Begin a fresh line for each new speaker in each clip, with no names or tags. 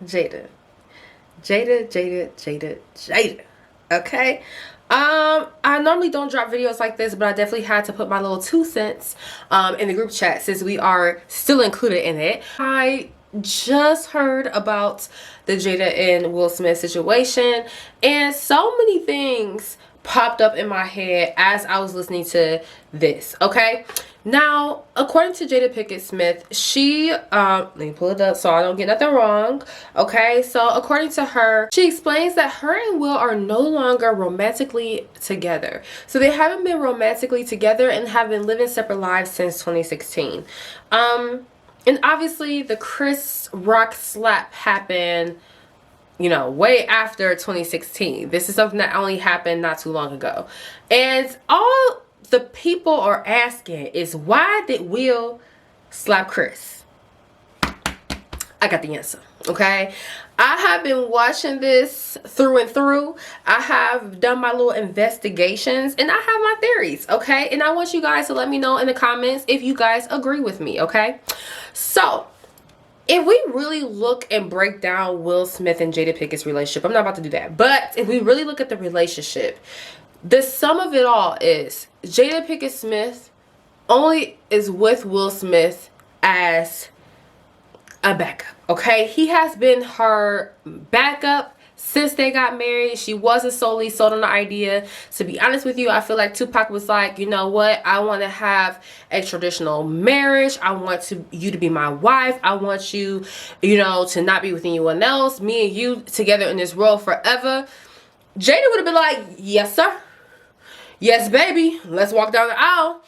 Jada. Jada. Okay. I normally don't drop videos like this, but I definitely had to put my little 2 cents in the group chat since we are still included in it. I just heard about the Jada and Will Smith situation, and so many things popped up in my head as I was listening to this. Okay, now according to Jada Pinkett Smith, she let me pull it up so I don't get nothing wrong. Okay, so according to her, she explains that her and Will are no longer romantically together. So they haven't been romantically together and have been living separate lives since 2016. And obviously the Chris Rock slap happened, you know, way after 2016. This is something that only happened not too long ago. And all the people are asking is, why did Will slap Chris? I got the answer. Okay, I have been watching this through and through. I have done my little investigations and I have my theories. Okay, and I want you guys to let me know in the comments if you guys agree with me. Okay, so if we really look and break down Will Smith and Jada Pinkett's relationship, I'm not about to do that, but if we really look at the relationship, the sum of it all is Jada Pinkett Smith only is with Will Smith as a backup. Okay, he has been her backup since they got married. She wasn't solely sold on the idea. To be honest with you, I feel like Tupac was like, you know what, I want to have a traditional marriage. I want you to be my wife. I want you, you know, to not be with anyone else. Me and you together in this world forever. Jada would have been like, yes sir, yes baby, let's walk down the aisle,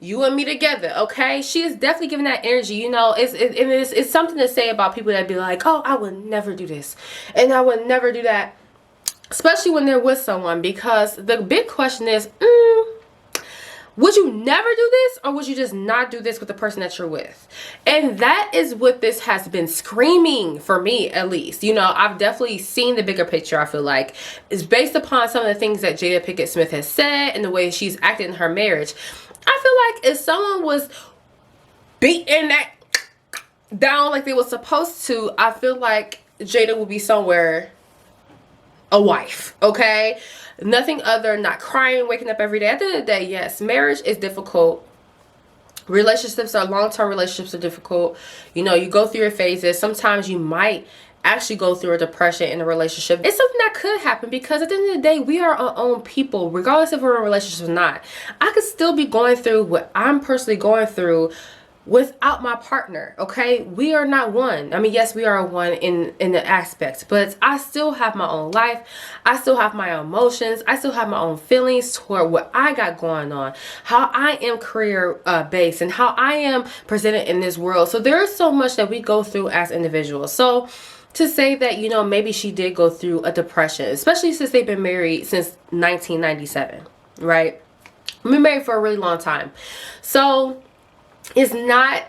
you and me together. Okay, she is definitely giving that energy. You know, it's something to say about people that be like, oh, I would never do this and I would never do that, especially when they're with someone. Because the big question is, would you never do this, or would you just not do this with the person that you're with? And that is what this has been screaming for me, at least. You know, I've definitely seen the bigger picture. I feel like it's based upon some of the things that Jada Pinkett Smith has said and the way she's acted in her marriage. I feel like if someone was beating that down like they were supposed to, I feel like Jada would be somewhere a wife. Okay, nothing other, not crying, waking up every day. At the end of the day, yes, marriage is difficult. Relationships are, long-term relationships are difficult. You know, you go through your phases. Sometimes you might actually go through a depression in a relationship. It's something that could happen, because at the end of the day, we are our own people, regardless if we're in a relationship or not. I could still be going through what I'm personally going through without my partner. Okay, we are not one. I mean, yes, we are one in the aspects, but I still have my own life. I still have my own emotions. I still have my own feelings toward what I got going on, how I am career based, and how I am presented in this world. So there is so much that we go through as individuals. So to say that, you know, maybe she did go through a depression, especially since they've been married since 1997, right? We've been married for a really long time. So it's not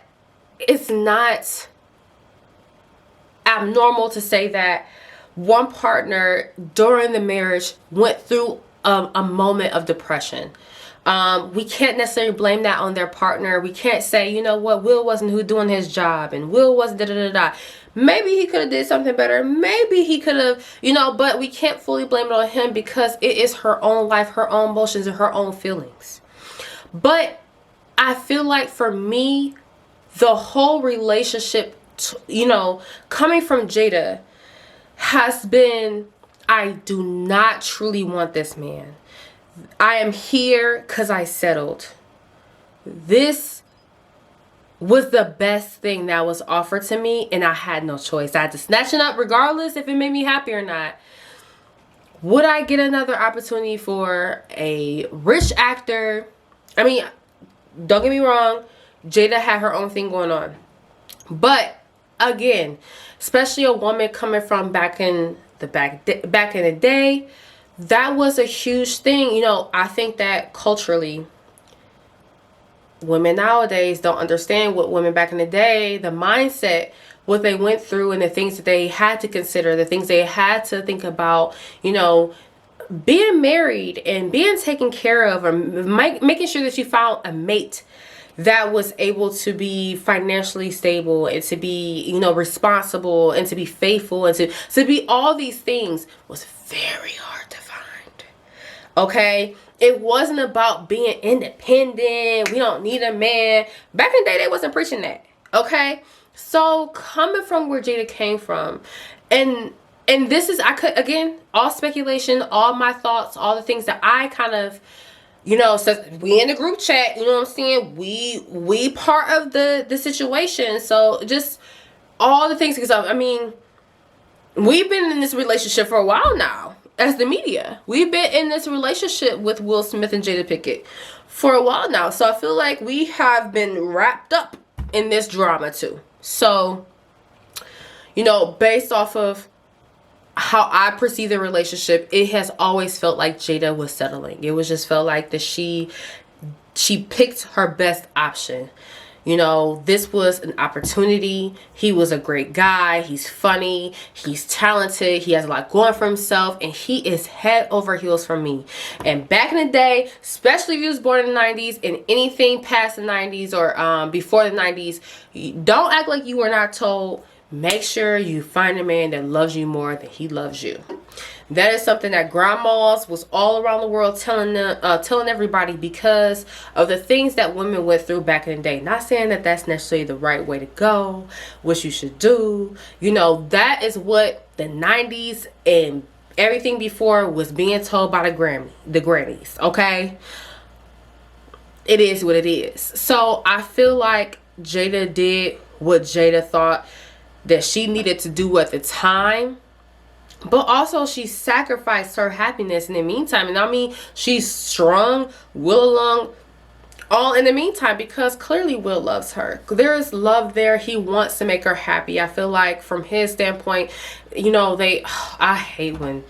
abnormal to say that one partner during the marriage went through a moment of depression. We can't necessarily blame that on their partner. We can't say, you know what, Will wasn't who doing his job and Will wasn't da da da da. Maybe he could have did something better. Maybe he could have, you know, but we can't fully blame it on him, because it is her own life, her own emotions, and her own feelings. But I feel like for me, the whole relationship, you know, coming from Jada has been, I do not truly want this man. I am here because I settled. This was the best thing that was offered to me, and I had no choice. I had to snatch it up regardless if it made me happy or not. Would I get another opportunity for a rich actor? I mean, don't get me wrong, Jada had her own thing going on. But again, especially a woman coming from back in the day, that was a huge thing. You know, I think that culturally, women nowadays don't understand what women back in the day, the mindset, what they went through, and the things that they had to consider, the things they had to think about, you know, being married and being taken care of, or making sure that you found a mate that was able to be financially stable and to be, you know, responsible and to be faithful and to be all these things was very hard to find. Okay? It wasn't about being independent. We don't need a man. Back in the day, they wasn't preaching that. Okay? So coming from where Jada came from, and this is, I could, again, all speculation, all my thoughts, all the things that I kind of, you know, so we in the group chat, you know what I'm saying? We part of the situation. So just all the things, because I mean, we've been in this relationship for a while now as the media. We've been in this relationship with Will Smith and Jada Pinkett for a while now. So I feel like we have been wrapped up in this drama too. So, you know, based off of how I perceive the relationship, it has always felt like Jada was settling. It was just felt like that she picked her best option. You know, this was an opportunity. He was a great guy. He's funny. He's talented. He has a lot going for himself. And he is head over heels for me. And back in the day, especially if you was born in the 90s and anything past the 90s or before the 90s, don't act like you were not told. Make sure you find a man that loves you more than he loves you. That is something that grandmas was all around the world telling everybody because of the things that women went through back in the day. Not saying that that's necessarily the right way to go, what you should do. You know, that is what the 90s and everything before was being told by the grannies, okay? It is what it is. So I feel like Jada did what Jada thought that she needed to do at the time, but also she sacrificed her happiness in the meantime. And I mean, she's strung Will along all in the meantime because clearly Will loves her. There is love there. He wants to make her happy. I feel like from his standpoint, you know, I hate when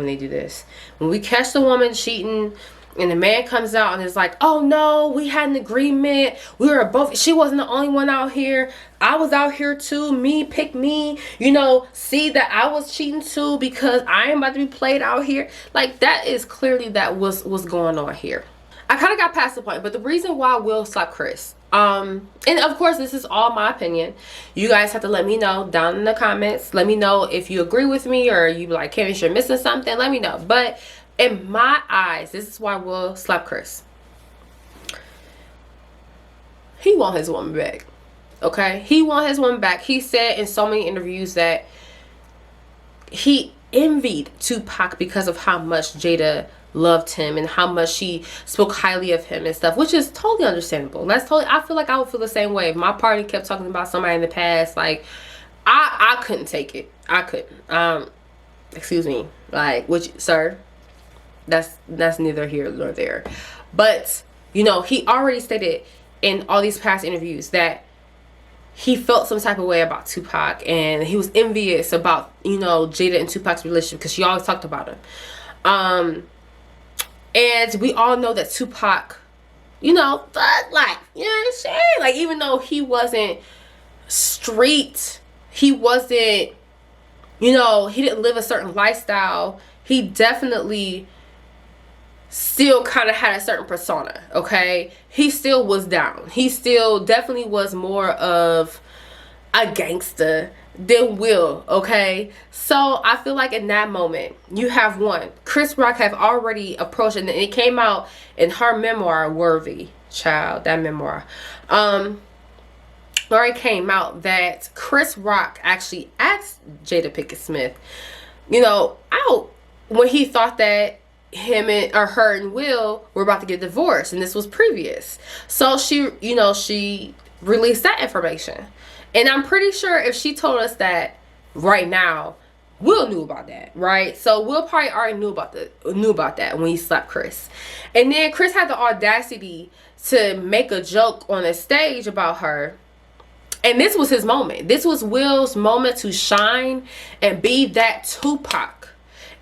they do this. When we catch the woman cheating and the man comes out and is like, oh no, we had an agreement. We were both, she wasn't the only one out here. I was out here too. Me, pick me. You know, see that I was cheating too because I am about to be played out here. Like, that is clearly that what's going on here. I kind of got past the point, but the reason why Will slapped Chris, and of course this is all my opinion. You guys have to let me know down in the comments. Let me know if you agree with me or you like, Kevin, you're missing something. Let me know. But in my eyes, this is why Will slapped Chris. He want his woman back. Okay? He want his woman back. He said in so many interviews that he envied Tupac because of how much Jada loved him and how much she spoke highly of him and stuff, which is totally understandable. That's totally, I feel like I would feel the same way if my party kept talking about somebody in the past. Like, I couldn't take it. I couldn't. Excuse me. Like, sir? That's neither here nor there. But, you know, he already stated in all these past interviews that he felt some type of way about Tupac and he was envious about, you know, Jada and Tupac's relationship because she always talked about him. And we all know that Tupac, you know, thug life. You know what I'm saying? Like, even though he wasn't street, he wasn't, you know, he didn't live a certain lifestyle, he definitely still kind of had a certain persona, okay? He still was down. He still definitely was more of a gangster than Will, okay? So I feel like in that moment, you have one. Chris Rock have already approached, and it came out in her memoir, Worthy, child, that memoir. Where it came out that Chris Rock actually asked Jada Pinkett Smith, you know, out when he thought that her and Will were about to get divorced, and this was previous. So she, you know, she released that information, and I'm pretty sure if she told us that right now, Will knew about that, right? So Will probably already knew about that when he slapped Chris, and then Chris had the audacity to make a joke on a stage about her. And this was his moment. This was Will's moment to shine and be that Tupac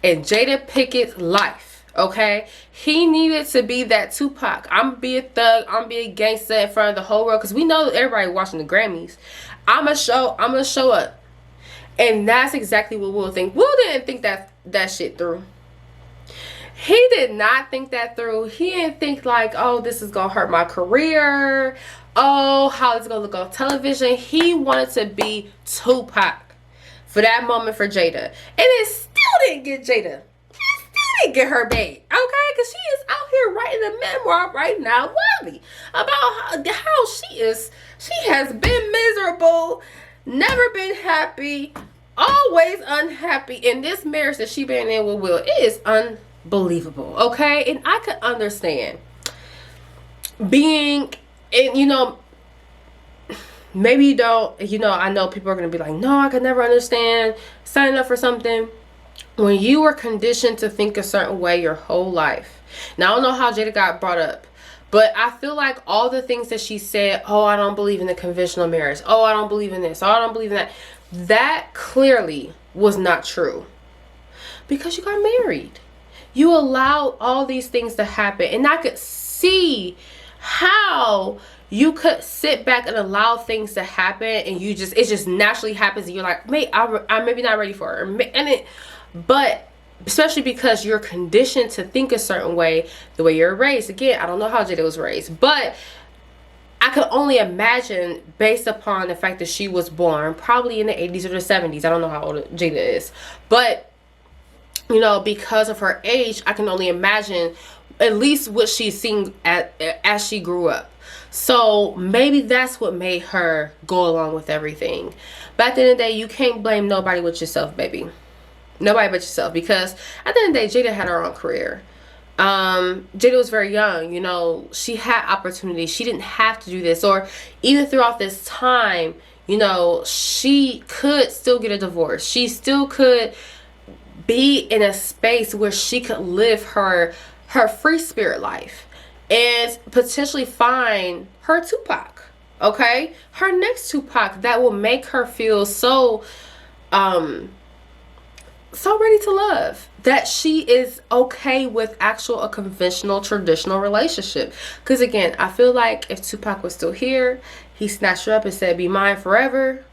in Jada Pinkett's life. Okay, he needed to be that Tupac. I'm be a thug. I'm be a gangster in front of the whole world, because we know everybody watching the Grammys. I'm gonna show up, and that's exactly what Will think. Will didn't think that shit through. He did not think that through. He didn't think like, oh, this is gonna hurt my career. Oh, how it's gonna look on television. He wanted to be Tupac for that moment for Jada. And it still didn't get Jada. It still didn't get her babe. Okay? Because she is out here writing a memoir right now, Wally, about how she has been miserable, never been happy, always unhappy in this marriage that she been in with Will. It is unbelievable. Okay? And I could understand being, and you know, maybe you don't, you know, I know people are going to be like, no, I could never understand signing up for something when you were conditioned to think a certain way your whole life. Now, I don't know how Jada got brought up, but I feel like all the things that she said, oh, I don't believe in the conventional marriage. Oh, I don't believe in this. Oh, I don't believe in that. That clearly was not true because you got married. You allowed all these things to happen. And I could see how you could sit back and allow things to happen, and it just naturally happens, and you're like, mate, I'm maybe not ready for it. But especially because you're conditioned to think a certain way, the way you're raised. Again, I don't know how Jada was raised, but I could only imagine based upon the fact that she was born probably in the 80s or the 70s. I don't know how old Jada is, but you know, because of her age, I can only imagine at least what she's seen as she grew up. So maybe that's what made her go along with everything. But at the end of the day, you can't blame nobody but yourself, baby. Nobody but yourself. Because at the end of the day, Jada had her own career. Jada was very young. You know, she had opportunities. She didn't have to do this. Or even throughout this time, you know, she could still get a divorce. She still could be in a space where she could live her free spirit life and potentially find her Tupac, okay? Her next Tupac that will make her feel so ready to love, that she is okay with a conventional, traditional relationship. Because again, I feel like if Tupac was still here, he snatched her up and said, be mine forever,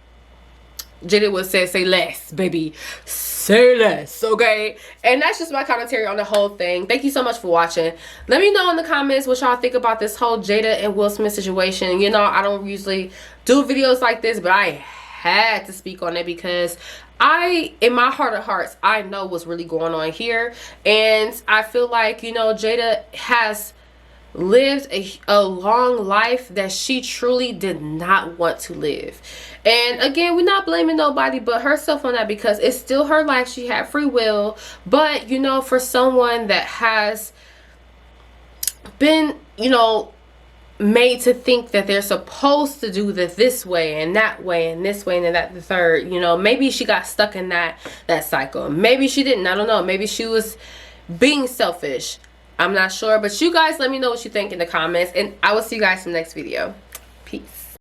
Jada would say less, baby. Say less, okay? And that's just my commentary on the whole thing. Thank you so much for watching. Let me know in the comments what y'all think about this whole Jada and Will Smith situation. You know, I don't usually do videos like this, but I had to speak on it because in my heart of hearts, I know what's really going on here. And I feel like, you know, Jada has lived a long life that she truly did not want to live. And again, we're not blaming nobody but herself on that, because it's still her life. She had free will. But you know, for someone that has been, you know, made to think that they're supposed to do this way and that way and this way and that the third, you know, maybe she got stuck in that cycle. Maybe she didn't. I don't know. Maybe she was being selfish. I'm not sure, but you guys let me know what you think in the comments, and I will see you guys in the next video. Peace.